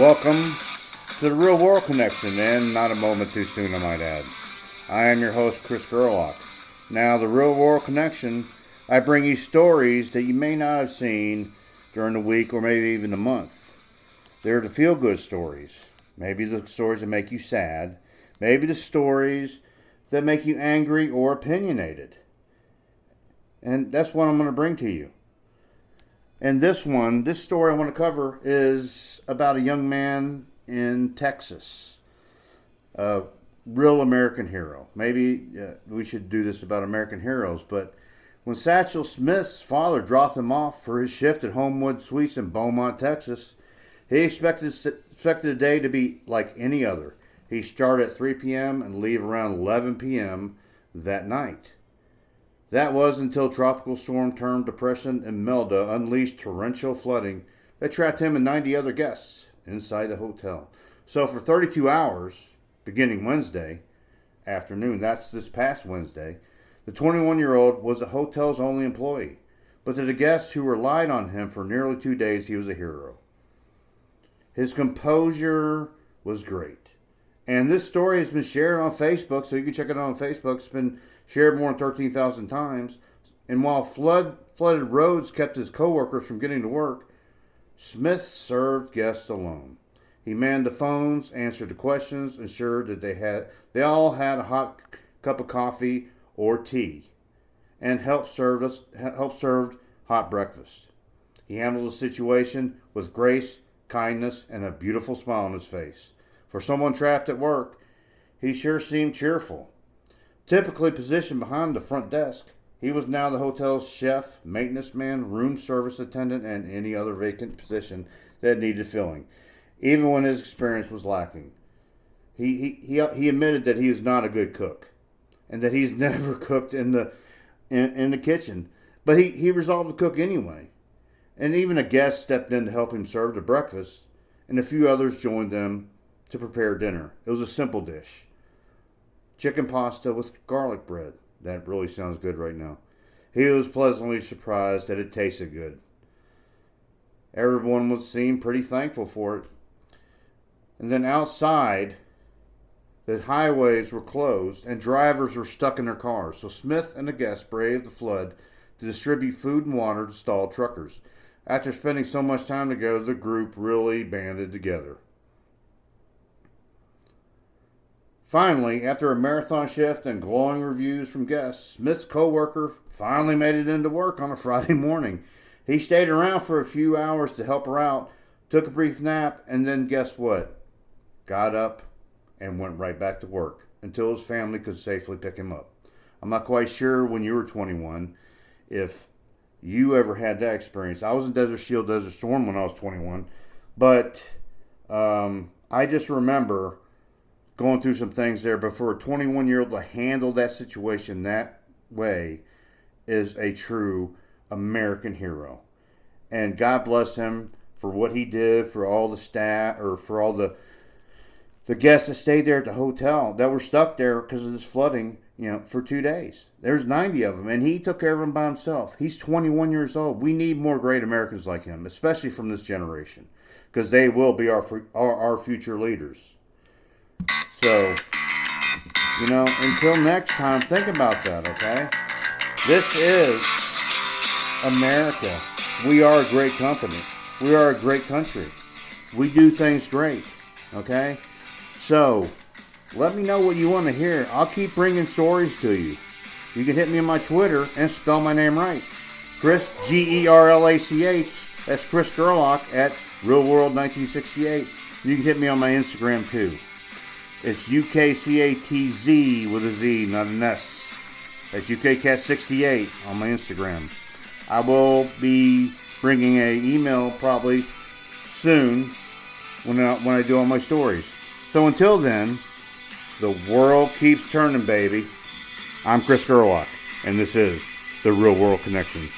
Welcome to the Real World Connection, and not a moment too soon, I might add. I am your host, Chris Gerlach. Now, the Real World Connection, I bring you stories that you may not have seen during the week or maybe even the month. They're the feel-good stories. Maybe the stories that make you sad. Maybe the stories that make you angry or opinionated. And that's what I'm going to bring to you. And this story I want to cover is about a young man in Texas. A real American hero. Maybe we should do this about American heroes, but when Satchel Smith's father dropped him off for his shift at Homewood Suites in Beaumont, Texas, he expected the day to be like any other. He started at 3 p.m. and leave around 11 p.m. that night. That was until Tropical Storm Term Depression Imelda unleashed torrential flooding that trapped him and 90 other guests inside the hotel. So for 32 hours, beginning Wednesday afternoon, that's this past Wednesday, the 21-year-old was the hotel's only employee. But to the guests who relied on him for nearly 2 days, he was a hero. His composure was great. And this story has been shared on Facebook, so you can check it out on Facebook. It's been shared more than 13,000 times. And while flooded roads kept his coworkers from getting to work, Smith served guests alone. He manned the phones, answered the questions, ensured that they all had a hot cup of coffee or tea, and helped served hot breakfast. He handled the situation with grace, kindness, and a beautiful smile on his face. For someone trapped at work, he sure seemed cheerful. Typically positioned behind the front desk, he was now the hotel's chef, maintenance man, room service attendant, and any other vacant position that needed filling, even when his experience was lacking. He admitted that he is not a good cook, and that he's never cooked in the kitchen, but he resolved to cook anyway. And even a guest stepped in to help him serve the breakfast, and a few others joined them to prepare dinner. It was a simple dish. Chicken pasta with garlic bread. That really sounds good right now. He was pleasantly surprised that it tasted good. Everyone seemed pretty thankful for it. And then outside, the highways were closed and drivers were stuck in their cars. So Smith and the guests braved the flood to distribute food and water to stalled truckers. After spending so much time together, the group really banded together. Finally, after a marathon shift and glowing reviews from guests, Smith's co-worker finally made it into work on a Friday morning. He stayed around for a few hours to help her out, took a brief nap, and then guess what? Got up and went right back to work until his family could safely pick him up. I'm not quite sure when you were 21 if you ever had that experience. I was in Desert Shield, Desert Storm when I was 21, but I just remember going through some things there, but for a 21-year-old to handle that situation that way is a true American hero. And God bless him for what he did, for all the staff, or for all the guests that stayed there at the hotel that were stuck there because of this flooding, for 2 days. There's 90 of them, and he took care of them by himself. He's 21 years old. We need more great Americans like him, especially from this generation, because they will be our future leaders. So, until next time, think about that, okay? This is America. We are a great company. We are a great country. We do things great, okay? So, let me know what you want to hear. I'll keep bringing stories to you. You can hit me on my Twitter and spell my name right. Chris, Gerlach. That's Chris Gerlach at Real World 1968. You can hit me on my Instagram too. It's UKCATZ with a Z, not an S. That's UKCat68 on my Instagram. I will be bringing an email probably soon when I do all my stories. So until then, the world keeps turning, baby. I'm Chris Gerlach, and this is the Real World Connection.